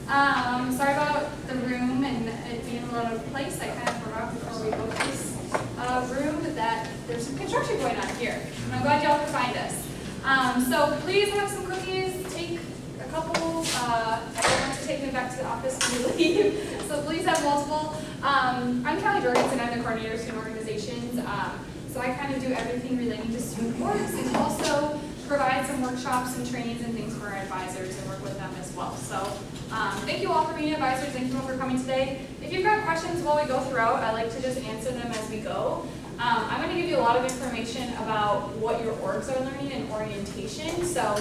Sorry about the room and it being a little place. I kind of forgot before we booked this room that there's some construction going on here. And I'm glad y'all could find us. So please have some cookies. Take a couple. I don't want to take them back to the office when you leave. So please have multiple. I'm Kelly Jorgensen. I'm the coordinator of student organizations. So I kind of do everything relating to student orgs and also provide some workshops and trainings and things for our advisors and work with them as well. So thank you all for being advisors. Thank you all for coming today. If you've got questions while we go throughout, I like to just answer them as we go. I'm going to give you a lot of information about what your orgs are learning in orientation. So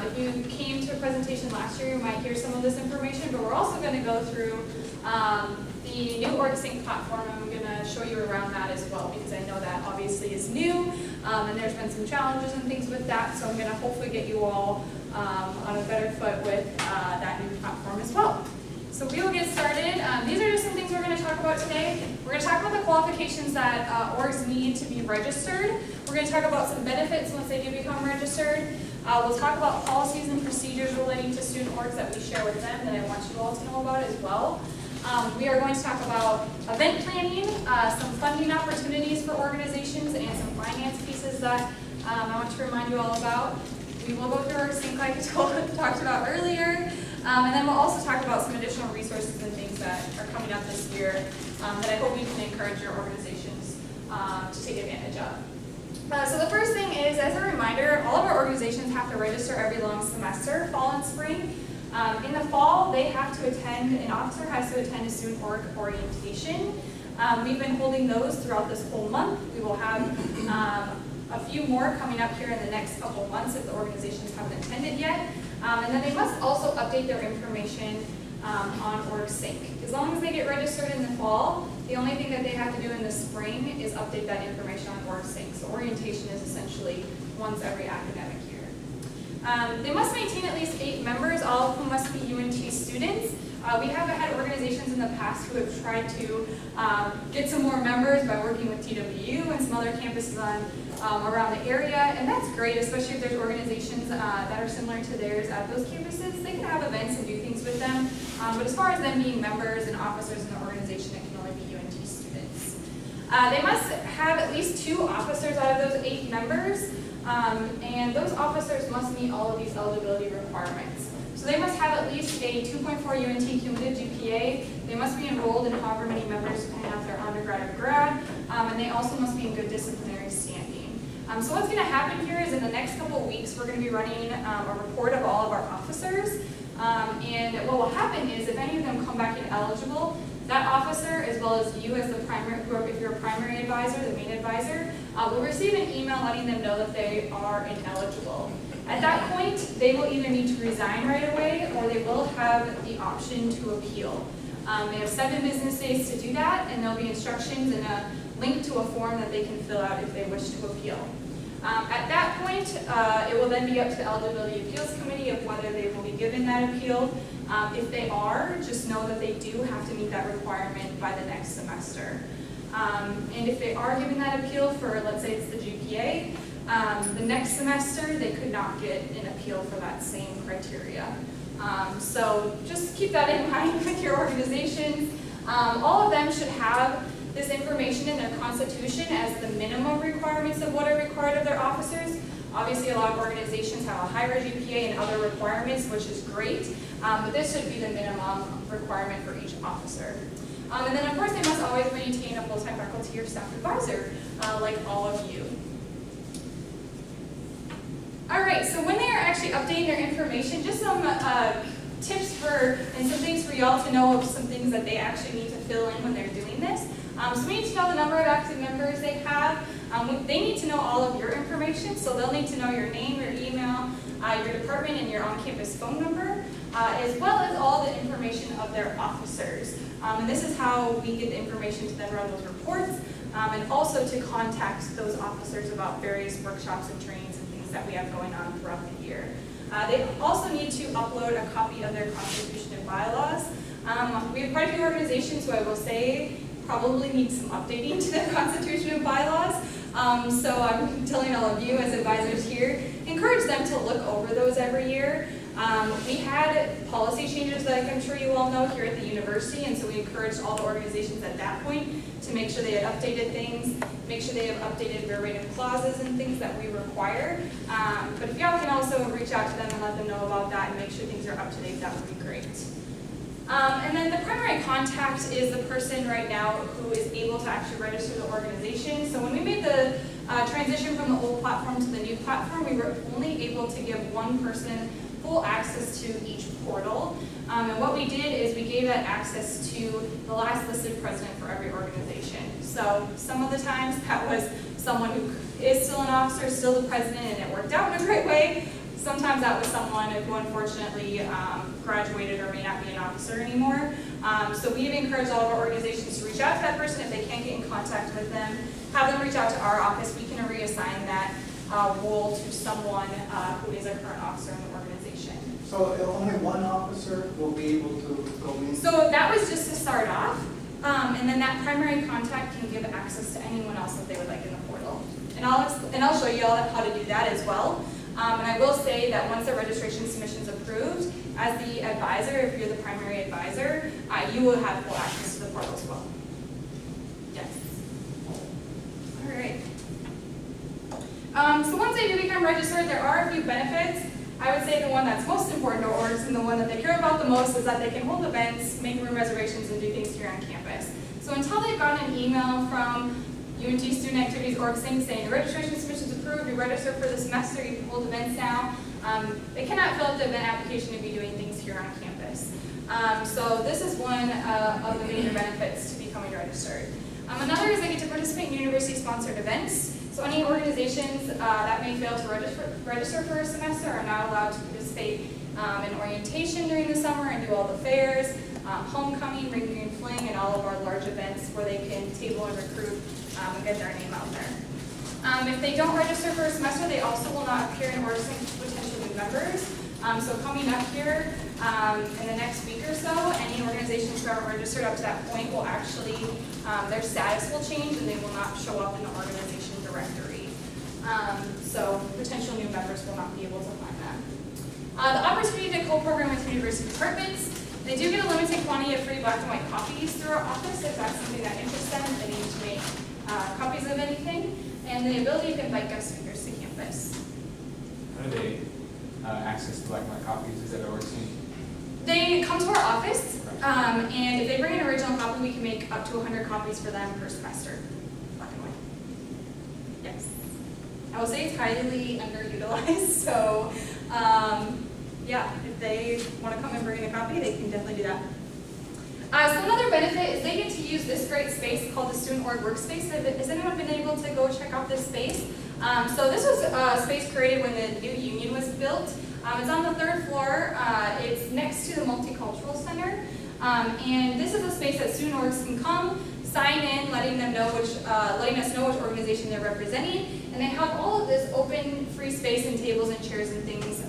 if you came to a presentation last year, you might hear some of this information, but we're also going to go through the new OrgSync platform. I'm going to show you around that as well because I know that obviously is new and there's been some challenges and things with that. So I'm going to hopefully get you all on a better foot with that new platform as well. So we will get started. These are just some things we're going to talk about today. We're going to talk about the qualifications that orgs need to be registered. We're going to talk about some benefits once they do become registered. We'll talk about policies and procedures relating to student orgs that we share with them that I want you all to know about as well. We are going to talk about event planning, some funding opportunities for organizations, and some finance pieces that I want to remind you all about. We will go through OrgSync like I talked about earlier, and then we'll also talk about some additional resources and things that are coming up this year that I hope you can encourage your organizations to take advantage of. So the first thing is, as a reminder, all of our organizations have to register every long semester, fall and spring. In the fall, they have to attend, an officer has to attend a student org orientation. We've been holding those throughout this whole month. We will have a few more coming up here in the next couple of months if the organizations haven't attended yet. And then they must also update their information on OrgSync. As long as they get registered in the fall, the only thing that they have to do in the spring is update that information on OrgSync. So orientation is essentially once every academic year. They must maintain at least 8 members, all of whom must be UNT students. We have had organizations in the past who have tried to get some more members by working with TWU and some other campuses around the area, and that's great, especially if there's organizations that are similar to theirs at those campuses. They can have events and do things with them, but as far as them being members and officers in the organization, it can only be UNT students. They must have at least 2 officers out of those 8 members. And those officers must meet all of these eligibility requirements. So they must have at least a 2.4 UNT cumulative GPA. They must be enrolled in however many members depending on if they're undergrad or grad. And they also must be in good disciplinary standing. So what's going to happen here is in the next couple of weeks, we're going to be running a report of all of our officers. And what will happen is if any of them come back ineligible, that officer, as well as you as the primary, if you're a primary advisor, the main advisor, will receive an email letting them know that they are ineligible. At that point, they will either need to resign right away or they will have the option to appeal. They have 7 business days to do that, and there'll be instructions and a link to a form that they can fill out if they wish to appeal. At that point, it will then be up to the Eligibility Appeals Committee of whether they will be given that appeal. If they are, just know that they do have to meet that requirement by the next semester. And if they are given that appeal for, let's say it's the GPA, the next semester they could not get an appeal for that same criteria. So just keep that in mind with your organizations. All of them should have this information in their constitution as the minimum requirements of what are required of their officers. Obviously, a lot of organizations have a higher GPA and other requirements, which is great, but this should be the minimum requirement for each officer. And then, of course, they must always maintain a full-time faculty or staff advisor, like all of you. All right, so when they are actually updating their information, just some tips and some things for y'all to know of some things that they actually need to fill in when they're doing this. So we need to know the number of active members they have. They need to know all of your information, so they'll need to know your name, your email, your department, and your on-campus phone number, as well as all the information of their officers. And this is how we get the information to then run those reports, and also to contact those officers about various workshops and trainings and things that we have going on throughout the year. They also need to upload a copy of their constitution and bylaws. We have quite a few organizations who I will say probably need some updating to their constitution and bylaws. So I'm telling all of you as advisors here, encourage them to look over those every year. We had policy changes that I'm sure you all know here at the university, and so we encouraged all the organizations at that point to make sure they had updated things, make sure they have updated verbatim clauses and things that we require. But if y'all can also reach out to them and let them know about that and make sure things are up to date, that would be great. And then the primary contact is the person right now who is able to actually register the organization. So when we made the transition from the old platform to the new platform, we were only able to give one person full access to each portal. And what we did is we gave that access to the last listed president for every organization. So some of the times that was someone who is still an officer, still the president, and it worked out in a great way. Sometimes that was someone who unfortunately graduated or may not be an officer anymore. So we've encouraged all of our organizations to reach out to that person if they can't get in contact with them. Have them reach out to our office. We can reassign that role to someone who is a current officer in the organization. So only one officer will be able to go in? So that was just to start off. And then that primary contact can give access to anyone else that they would like in the portal. And I'll show you all how to do that as well. And I will say that once the registration submission is approved, as the advisor, if you're the primary advisor, you will have full access to the portal as well. Yes. All right. So once they do become registered, there are a few benefits. I would say the one that's most important to orgs and the one that they care about the most is that they can hold events, make room reservations, and do things here on campus. So until they've gotten an email from UNT Student Activities OrgSync saying the registration submission is approved, you register for the semester, you can hold events now. They cannot fill out the event application to be doing things here on campus. So this is one of the major benefits to becoming registered. Another is they get to participate in university-sponsored events. So any organizations that may fail to register for a semester are not allowed to participate in orientation during the summer and do all the fairs, homecoming, ring, green, fling, and all of our large events where they can table and recruit and get their name out there. If they don't register for a semester, they also will not appear in OrgSync to potential new members. So coming up here in the next week or so, any organizations who aren't registered up to that point will actually, their status will change and they will not show up in the organization directory. So potential new members will not be able to find that. The opportunity to co-program with university departments. They do get a limited quantity of free black and white copies through our office if that's something that interests them, if they need to make copies of anything. And the ability to invite guest speakers to campus. How do they access black and white copies? Is that OrgSync? They come to our office, and if they bring an original copy, we can make up to 100 copies for them per semester. Black and white. Yes. I will say it's highly underutilized, so yeah, if they want to come and bring in a copy, they can definitely do that. So another benefit is they get to use this great space called the Student Org Workspace. Has anyone been able to go check out this space? So this was a space created when the new union was built. It's on the 3rd floor. It's next to the Multicultural Center. And this is a space that student orgs can come, sign in, letting us know which organization they're representing. And they have all of this open, free space and tables and chairs and things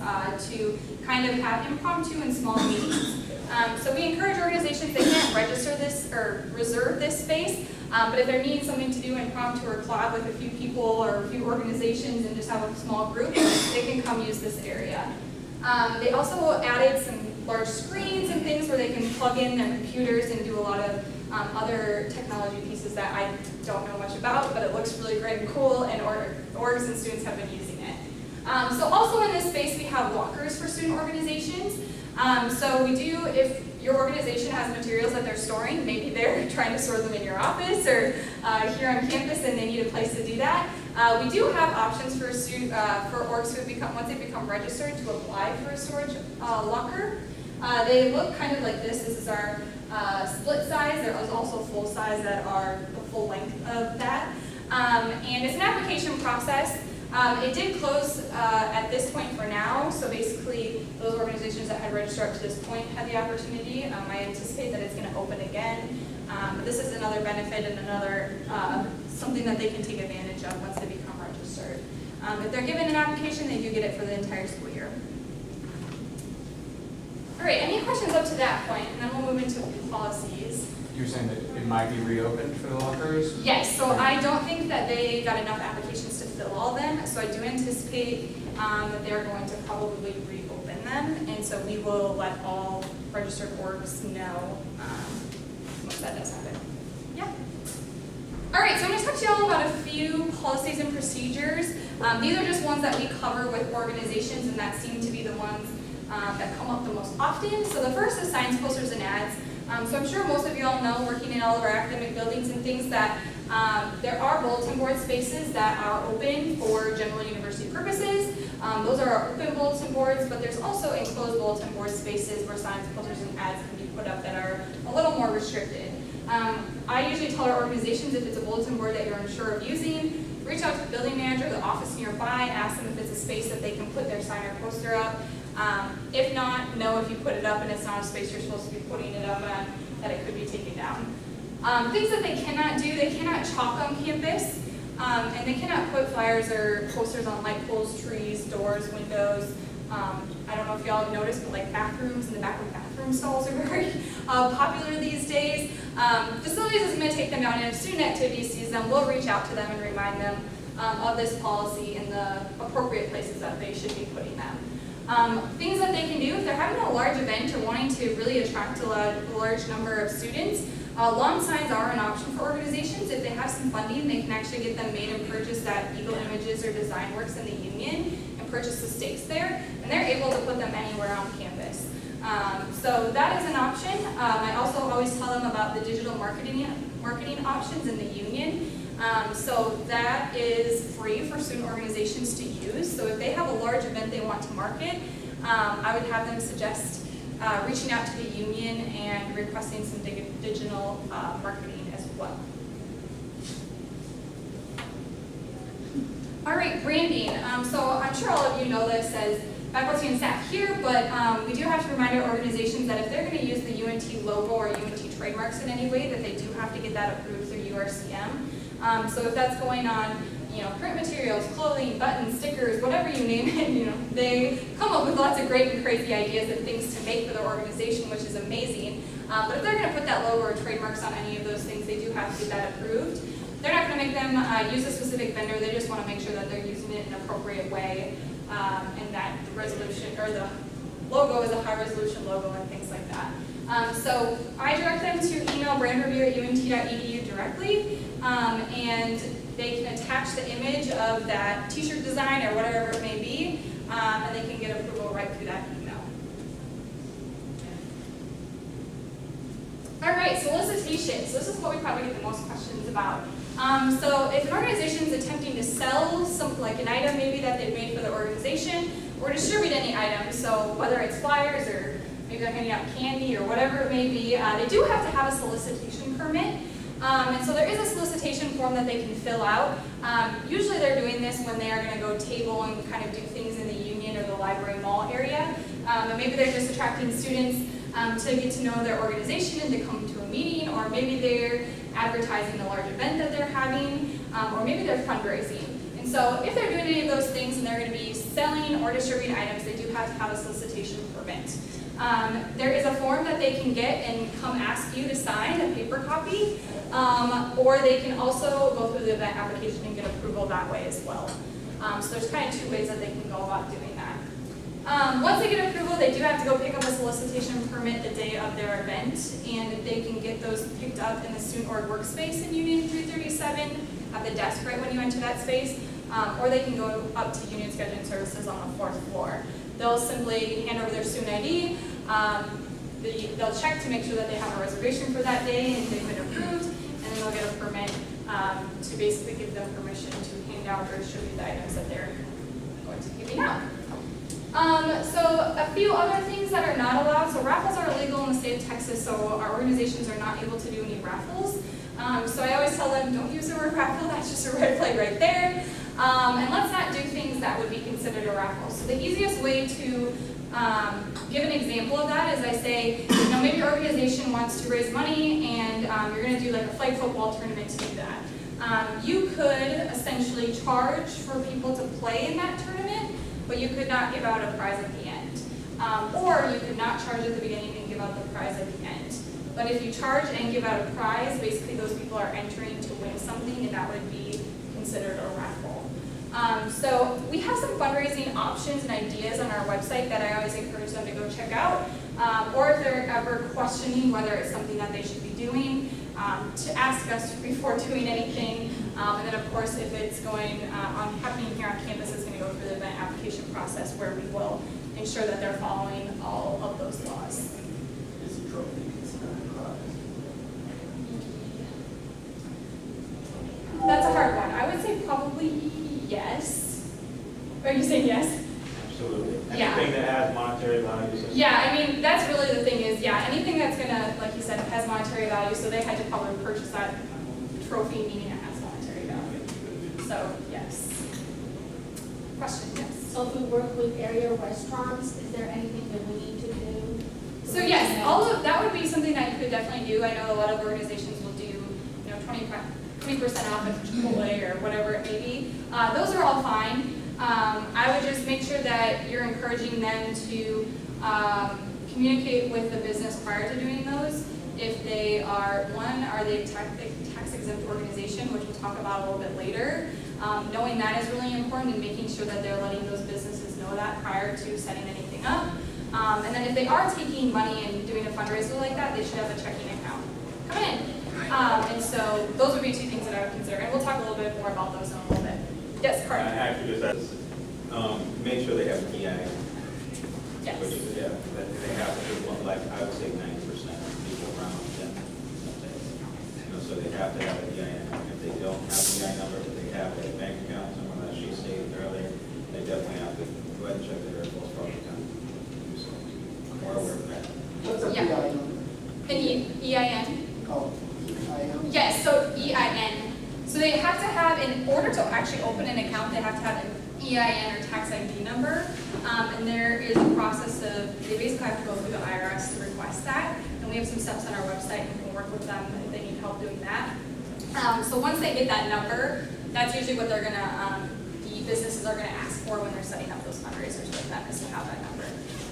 to kind of have impromptu and small meetings. So we encourage organizations, they can't register this or reserve this space, but if they're needing something to do impromptu or collab with a few people or a few organizations and just have a small group, they can come use this area. They also added some large screens and things where they can plug in their computers and do a lot of other technology pieces that I don't know much about, but it looks really great and cool, and orgs and students have been using it. So also in this space we have lockers for student organizations. So we do, if your organization has materials that they're storing, maybe they're trying to store them in your office or here on campus and they need a place to do that. We do have options for orgs who become, once they become registered, to apply for a storage locker. They look kind of like this. This is our split size. There is also full size that are the full length of that. And it's an application process. It did close at this point for now, so basically those organizations that had registered up to this point had the opportunity. I anticipate that it's going to open again. But this is another benefit and another something that they can take advantage of once they become registered. If they're given an application, they do get it for the entire school year. All right, any questions up to that point? And then we'll move into policies. You're saying that it might be reopened for the lockers? Yes, so I don't think that they got enough applications to fill all of them, so I do anticipate that they're going to probably reopen them, and so we will let all registered orgs know once that does happen. Yeah. All right, so I'm going to talk to you all about a few policies and procedures. These are just ones that we cover with organizations, and that seem to be the ones that come up the most often. So the first is signs, posters, and ads. So I'm sure most of you all know, working in all of our academic buildings and things, that there are bulletin board spaces that are open for general university purposes. Those are our open bulletin boards, but there's also enclosed bulletin board spaces where signs, posters, and ads can be put up that are a little more restricted. I usually tell our organizations, if it's a bulletin board that you're unsure of using, reach out to the building manager, the office nearby, ask them if it's a space that they can put their sign or poster up. If not, know if you put it up and it's not a space you're supposed to be putting it up on, that it could be taken down. Things that they cannot do, they cannot chalk on campus, and they cannot put flyers or posters on light poles, trees, doors, windows. I don't know if y'all have noticed, but like bathrooms in the back of bathroom stalls are very popular these days. Facilities is going to take them down, and if Student Activities sees them, we'll reach out to them and remind them of this policy and the appropriate places that they should be putting them. Things that they can do, if they're having a large event or wanting to really attract a large number of students, lawn signs are an option for organizations. If they have some funding, they can actually get them made and purchased at Eagle Images or Design Works in the Union and purchase the stakes there, and they're able to put them anywhere on campus. So that is an option. I also always tell them about the digital marketing options in the Union. So that is free for student organizations to use. So if they have a large event they want to market, I would have them suggest reaching out to the union and requesting some digital marketing as well. All right, branding. So I'm sure all of you know this as faculty and staff here, but we do have to remind our organizations that if they're going to use the UNT logo or UNT trademarks in any way, that they do have to get that approved through URCM. So if that's going on, print materials, clothing, buttons, stickers, whatever you name it, they come up with lots of great and crazy ideas and things to make for their organization, which is amazing. But if they're going to put that logo or trademarks on any of those things, they do have to get that approved. They're not going to make them use a specific vendor. They just want to make sure that they're using it in an appropriate way, and that the resolution or the logo is a high resolution logo and things like that. So I direct them to email brandreview@unt.edu directly, and they can attach the image of that t-shirt design or whatever it may be, and they can get approval right through that email. All right, solicitation. So this is what we probably get the most questions about. So if an organization is attempting to sell something like an item maybe that they've made for the organization, or distribute any item, so whether it's flyers or maybe they're handing out candy or whatever it may be, they do have to have a solicitation permit. And so there is a solicitation form that they can fill out. Usually they're doing this when they are going to go table and kind of do things in the union or the library mall area. And maybe they're just attracting students to get to know their organization and to come to a meeting, or maybe they're advertising a large event that they're having, or maybe they're fundraising. And so if they're doing any of those things and they're going to be selling or distributing items, they do have to have a solicitation permit. There is a form that they can get and come ask you to sign, a paper copy, or they can also go through the event application and get approval that way as well. So there's kind of two ways that they can go about doing that. Once they get approval, they do have to go pick up a solicitation permit the day of their event, and they can get those picked up in the Student Org workspace in Union 337 at the desk right when you enter that space, or they can go up to Union Scheduling Services on the 4th floor. They'll simply hand over their student ID. They'll check to make sure that they have a reservation for that day and they've been approved, and then they'll get a permit to basically give them permission to hand out or distribute the items that they're going to be giving out. So a few other things that are not allowed. So raffles are illegal in the state of Texas, so our organizations are not able to do any raffles. So I always tell them, don't use the word raffle, that's just a red flag right there. And let's not do things that would be considered a raffle. So the easiest way to give an example of that is I say, maybe your organization wants to raise money and you're going to do like a flag football tournament to do that. You could essentially charge for people to play in that tournament, but you could not give out a prize at the end. Or you could not charge at the beginning and give out the prize at the end. But if you charge and give out a prize, basically those people are entering to win something, and that would be considered a raffle. So we have some fundraising options and ideas on our website that I always encourage them to go check out. Or if they're ever questioning whether it's something that they should be doing, to ask us before doing anything. And then of course, if it's going on happening here on campus, it's going to go through the event application process where we will ensure that they're following all of those laws. Is a trophy considered a prize? That's a hard one. I would say probably yes. Are you saying yes? Absolutely. Yeah. Anything that has monetary value. Yeah, I mean, that's really the thing is, yeah, anything that's gonna, like you said, has monetary value, so they had to probably purchase that trophy, meaning it has monetary value. So, yes. Question, yes. So if we work with area restaurants, is there anything that we need to do? So yes, all of, that would be something that you could definitely do. I know a lot of organizations will do, 20% off at Chipotle or whatever it may be. Those are all fine. I would just make sure that you're encouraging them to communicate with the business prior to doing those. If they are, are they a tax exempt organization, which we'll talk about a little bit later. Knowing that is really important and making sure that they're letting those businesses know that prior to setting anything up. And then if they are taking money and doing a fundraiser like that, they should have a checking account. Come in. And so those would be two things that I would consider. And we'll talk a little bit more about those in a little bit. Yes, Carter. Actually, just make sure they have an EIN. Yes. Which is, yeah, that they have to do one, like, I would say 90% of people around them. So they have to have an EIN. If they don't have an EIN number, if they have a bank account, someone that she stated earlier, they definitely have to go ahead and check their Wells Fargo account. So, more aware of that. What's a Yeah. PI number? An EIN? Oh, EIN? Yes, so EIN. So they have to have, in order to actually open an account, they have to have an EIN or tax ID number. And there is a process of, they basically have to go through the IRS to request that. And we have some steps on our website and we can work with them if they need help doing that. So once they get that number, that's usually what they're gonna, the businesses are gonna ask for when they're setting up those fundraisers with them, is to have that number.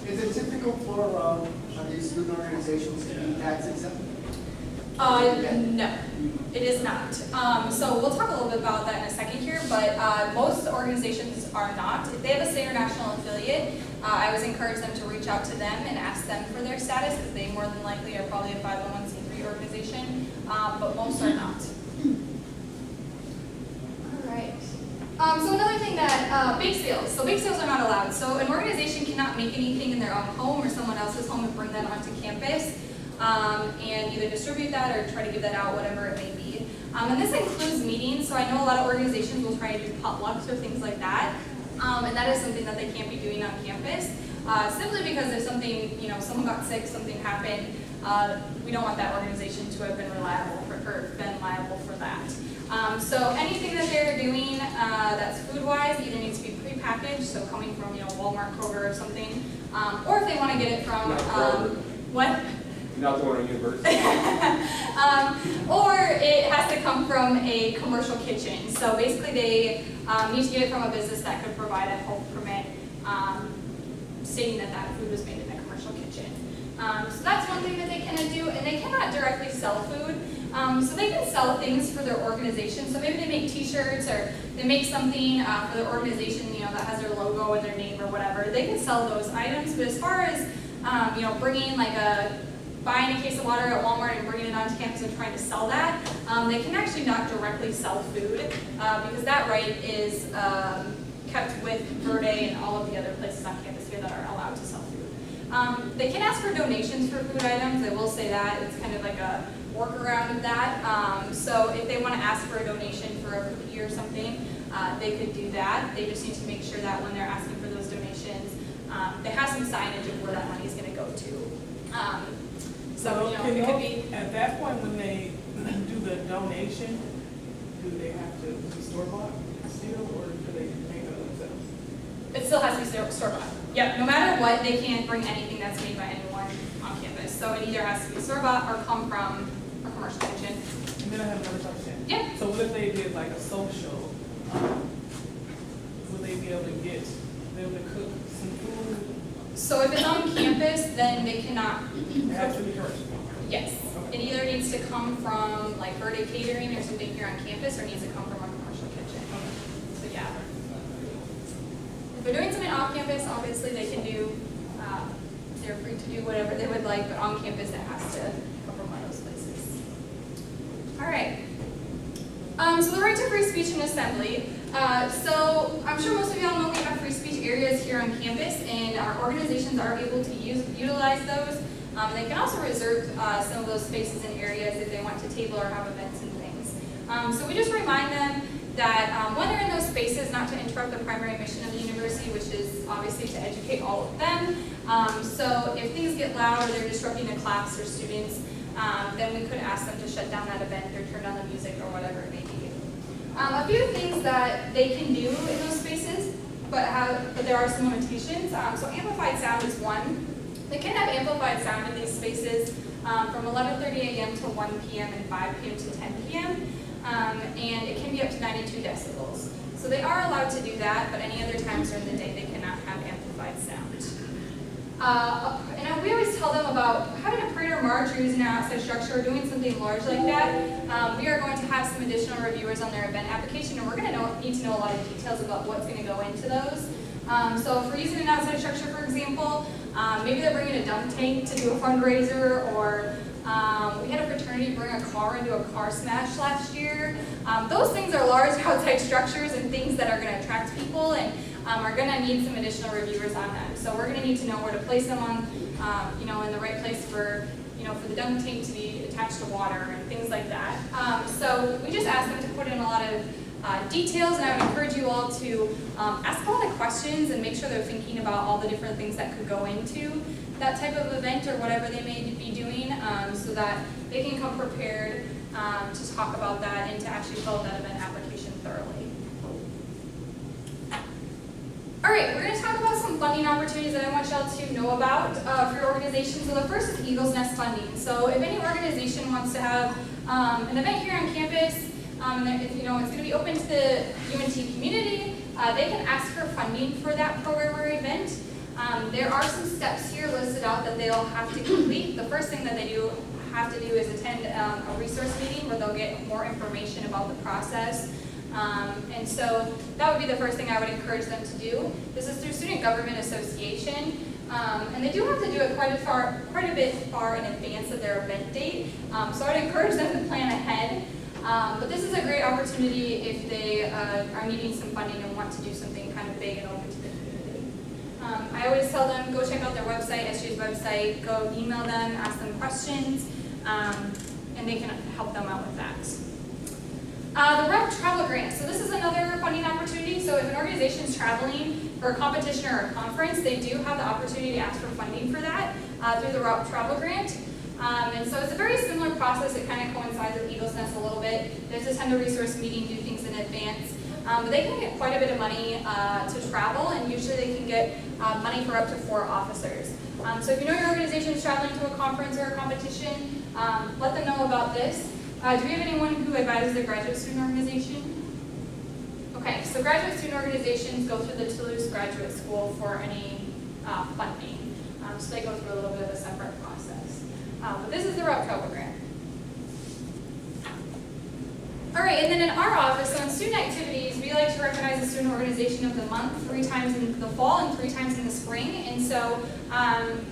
Is it typical for these student organizations to be tax exempt? No, it is not. So we'll talk a little bit about that in a second here, but most organizations are not. If they have a state or national affiliate, I always encourage them to reach out to them and ask them for their status, because they more than likely are probably a 501c3 organization, but most are not. All right. So another thing that, bake sales. So bake sales are not allowed. So an organization cannot make anything in their own home or someone else's home and bring that onto campus. And either distribute that or try to give that out, whatever it may be. And this includes meetings, so I know a lot of organizations will try to do potlucks or things like that. And that is something that they can't be doing on campus, simply because if something, someone got sick, something happened, we don't want that organization to have been liable for that. So anything that they're doing that's food-wise either needs to be prepackaged, so coming from Walmart, Kroger, or something, or if they want to get it from what? Not the one on university. Or it has to come from a commercial kitchen. So basically they need to get it from a business that could provide a health permit stating that that food was made in a commercial kitchen. So that's one thing that they cannot do, and they cannot directly sell food. So they can sell things for their organization. So maybe they make t-shirts or they make something for their organization, that has their logo and their name or whatever. They can sell those items, but as far as, bringing buying a case of water at Walmart and bringing it onto campus and trying to sell that, they can actually not directly sell food because that right is kept with Verde and all of the other places on campus here that are allowed to sell food. They can ask for donations for food items. I will say that. It's kind of like a workaround of that. So if they want to ask for a donation for a cookie or something, they could do that. They just need to make sure that when they're asking for those donations, they have some signage of where that money is going to go to. So, it could be. At that point, when they do the donation, do they have to be store-bought still, or do they make it themselves? It still has to be store-bought. Yep, no matter what, they can't bring anything that's made by anyone on campus. So it either has to be store-bought or come from a commercial kitchen. And then I have another question. Yeah. So what if they did like a social, would they be able to get them to cook some food? So if it's on campus, then they cannot. It has to be commercial. Yes. It either needs to come from like Verde Catering or something here on campus, or needs to come from a commercial kitchen. So yeah. campus, obviously they can do, they're free to do whatever they would like, but on campus it has to come from one of those places. All right. So the right to free speech and assembly. So I'm sure most of y'all know we have free speech areas here on campus, and our organizations are able to utilize those. They can also reserve some of those spaces and areas if they want to table or have events and things. So we just remind them that when they're in those spaces, not to interrupt the primary mission of the university, which is obviously to educate all of them. So if things get loud or they're disrupting a class or students, then we could ask them to shut down that event or turn down the music or whatever it may be. A few things that they can do in those spaces, but there are some limitations. So amplified sound is one. They can have amplified sound in these spaces from 11:30 a.m. to 1 p.m. and 5 p.m. to 10 p.m. And it can be up to 92 decibels. So they are allowed to do that, but any other times during the day they cannot have amplified sound. And we always tell them about having a parade or march or using an outside structure or doing something large like that. We are going to have some additional reviewers on their event application, and we're going to need to know a lot of details about what's going to go into those. So if we're using an outside structure, for example, maybe they're bringing a dunk tank to do a fundraiser, or we had a fraternity bring a car into a car smash last year. Those things are large outside structures and things that are going to attract people and are going to need some additional reviewers on them. So we're going to need to know where to place them on, in the right place for, for the dunk tank to be attached to water and things like that. So we just ask them to put in a lot of details, and I would encourage you all to ask a lot of questions and make sure they're thinking about all the different things that could go into that type of event or whatever they may be doing, so that they can come prepared to talk about that and to actually fill out that event application thoroughly. All right, we're going to talk about some funding opportunities that I want y'all to know about for your organization. So the first is Eagle's Nest funding. So if any organization wants to have an event here on campus, it's going to be open to the UNT community, they can ask for funding for that program or event. There are some steps here listed out that they'll have to complete. The first thing that they have to do is attend a resource meeting where they'll get more information about the process. And so that would be the first thing I would encourage them to do. This is through Student Government Association. And they do have to do it quite a bit far in advance of their event date. So I would encourage them to plan ahead. But this is a great opportunity if they are needing some funding and want to do something kind of big and open to the community. I always tell them, go check out their website, SG's website, go email them, ask them questions, and they can help them out with that. The RAUPE travel grant. So this is another funding opportunity. So if an organization is traveling for a competition or a conference, they do have the opportunity to ask for funding for that through the RAUPE travel grant. And so it's a very similar process. It kind of coincides with Eagle's Nest a little bit. They have to attend a resource meeting, do things in advance. But they can get quite a bit of money to travel, and usually they can get money for up to 4 officers. So if you know your organization is traveling to a conference or a competition, let them know about this. Do we have anyone who advises the graduate student organization? Okay, so graduate student organizations go through the Toulouse Graduate School for any funding. So they go through a little bit of a separate process. But this is the RAUPE travel grant. All right, and then in our office, so in student activities, we like to recognize the student organization of the month 3 times in the fall and 3 times in the spring. And so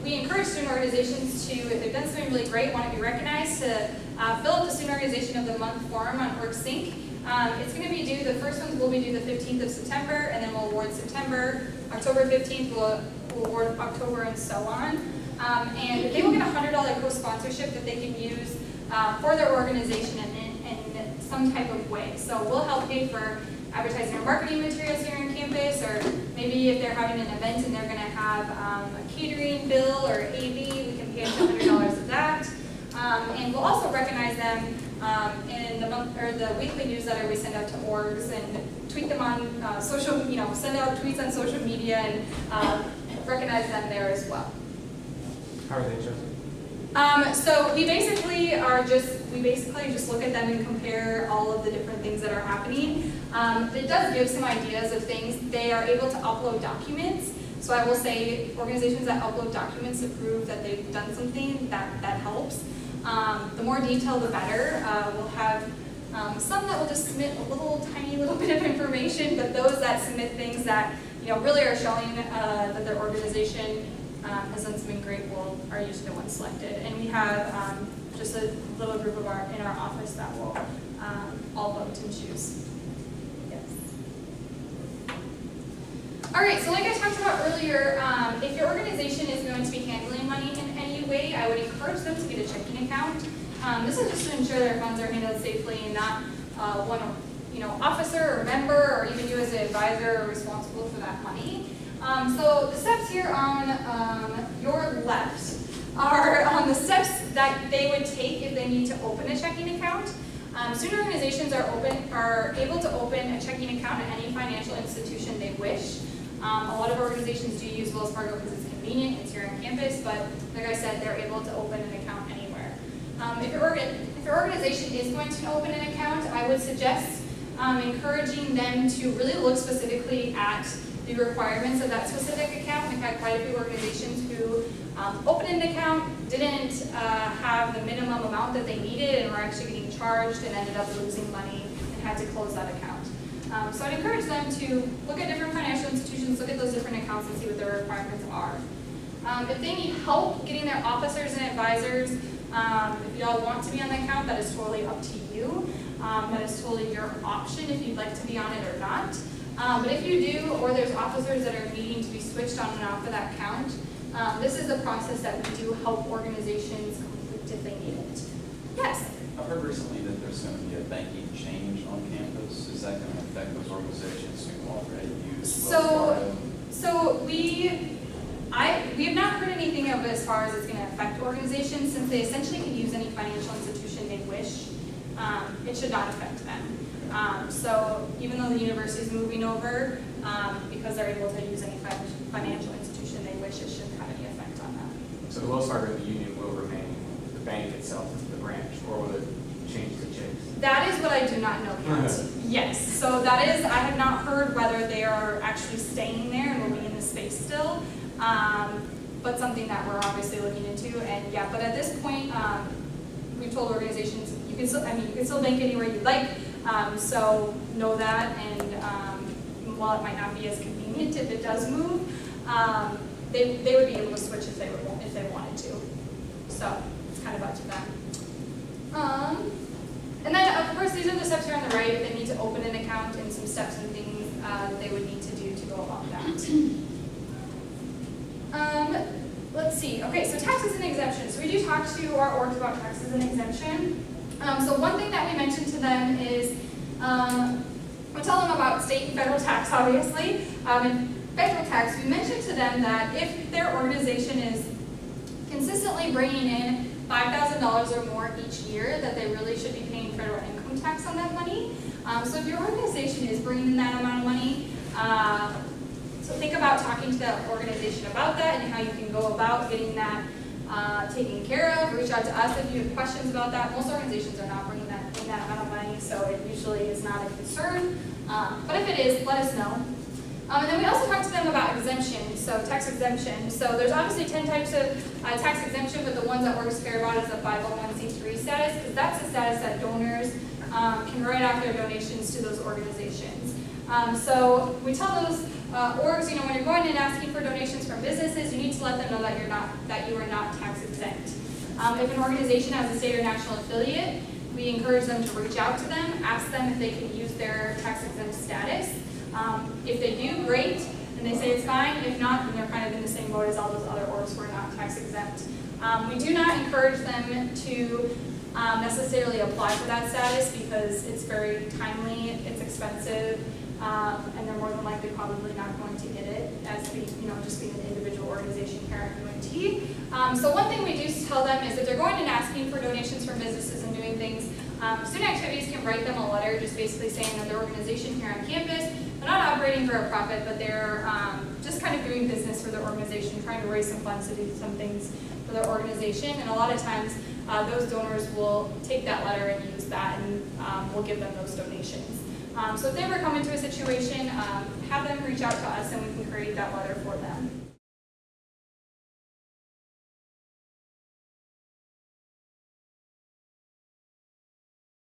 we encourage student organizations to, if they've done something really great, want to be recognized, to fill out the student organization of the month form on OrgSync. It's going to be due, the first ones will be due the 15th of September, and then we'll award September. October 15th, we'll award October, and so on. And they will get a $100 co-sponsorship that they can use for their organization in some type of way. So we'll help pay for advertising or marketing materials here on campus, or maybe if they're having an event and they're going to have a catering bill or AV, we can pay up to $100 of that. And we'll also recognize them in the month or the weekly newsletter we send out to orgs and tweet them on social, send out tweets on social media and recognize them there as well. How are they chosen? So we basically just look at them and compare all of the different things that are happening. It does give some ideas of things. They are able to upload documents. So I will say organizations that upload documents to prove that they've done something, that helps. The more detail, the better. We'll have some that will just submit a tiny little bit of information, but those that submit things that really are showing that their organization has done something great, are usually the ones selected. And we have just a little group in our office that will all vote and choose. Yes. All right, so like I talked about earlier, if your organization is going to be handling money in any way, I would encourage them to get a checking account. This is just to ensure their funds are handled safely and not one officer or member or even you as an advisor are responsible for that money. So the steps here on your left are the steps that they would take if they need to open a checking account. Student organizations are able to open a checking account at any financial institution they wish. A lot of organizations do use Wells Fargo because it's convenient, it's here on campus, but like I said, they're able to open an account anywhere. If your organization is going to open an account, I would suggest encouraging them to really look specifically at the requirements of that specific account. We've had quite a few organizations who opened an account, didn't have the minimum amount that they needed, and were actually getting charged and ended up losing money and had to close that account. So I'd encourage them to look at different financial institutions, look at those different accounts and see what their requirements are. If they need help getting their officers and advisors, if y'all want to be on the account, that is totally up to you. That is totally your option if you'd like to be on it or not. But if you do, or there's officers that are needing to be switched on and off of that account, this is a process that we do help organizations complete if they need it. Yes? I've heard recently that there's going to be a banking change on campus. Is that going to affect those organizations who already use Wells Fargo? So we have not heard anything of as far as it's going to affect organizations, since they essentially can use any financial institution they wish. It should not affect them. So even though the university is moving over, because they're able to use any financial institution they wish, it shouldn't have any effect on them. So the Wells Fargo the Union will remain the bank itself, the branch, or will it change to Chase? That is what I do not know yet. Yes, so that is, I have not heard whether they are actually staying there and will be in the space still, but something that we're obviously looking into. And yeah, but at this point, we've told organizations you can still bank anywhere you like. So know that, and while it might not be as convenient if it does move, they would be able to switch if they wanted to. So it's kind of up to them. And then of course these are the steps here on the right if they need to open an account, and some steps and things that they would need to do to go about that. Let's see. Okay, so taxes and exemptions. So we do talk to our orgs about taxes and exemption. So one thing that we mentioned to them is, we tell them about state and federal tax, obviously. And federal tax, we mentioned to them that if their organization is consistently bringing in $5,000 or more each year, that they really should be paying federal income tax on that money. So if your organization is bringing in that amount of money, so think about talking to that organization about that and how you can go about getting that taken care of. Reach out to us if you have questions about that. Most organizations are not bringing that amount of money, so it usually is not a concern. But if it is, let us know. And then we also talked to them about exemption, so tax exemption. So there's obviously 10 types of tax exemption, but the ones that orgs care about is the 501c3 status, because that's the status that donors can write off their donations to those organizations. So we tell those orgs, when you're going and asking for donations from businesses, you need to let them know that you are not tax exempt. If an organization has a state or national affiliate, we encourage them to reach out to them, ask them if they can use their tax exempt status. If they do, great, and they say it's fine. If not, then they're kind of in the same boat as all those other orgs who are not tax exempt. We do not encourage them to necessarily apply for that status because it's very timely, it's expensive, and they're more than likely probably not going to get it as just being an individual organization here at UNT. So one thing we do tell them is that they're going and asking for donations from businesses and doing things. Student Activities can write them a letter just basically saying that their organization here on campus, they're not operating for a profit, but they're just kind of doing business for their organization, trying to raise some funds to do some things for their organization. And a lot of times those donors will take that letter and use that, and we'll give them those donations. So if they ever come into a situation, have them reach out to us and we can create that letter for them.